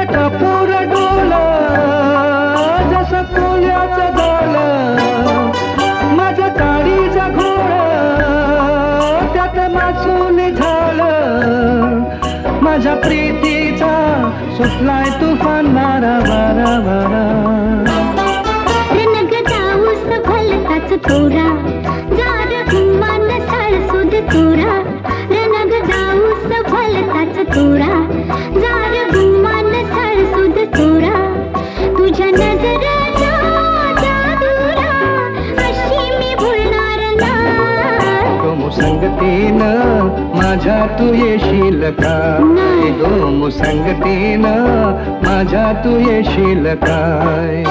टपोर डोल जसं कोल्याचं डोल, माझं काळीचं घोळ त्यात मासून झालं, माझ्या प्रीतीचा सुटलाय तुफान वारा वारा वारा. तोरा जार घुमान साळसूद तोरा, रनग जाऊस फलताच तोरा, जार घुमान साळसूद तोरा, तुझ्या नजरेचा जादूरा अशी मी भुलणार नाही. गो संगतीनं माझ्या तू येशील काय, गो संगतीनं माझ्या तू येशील काय.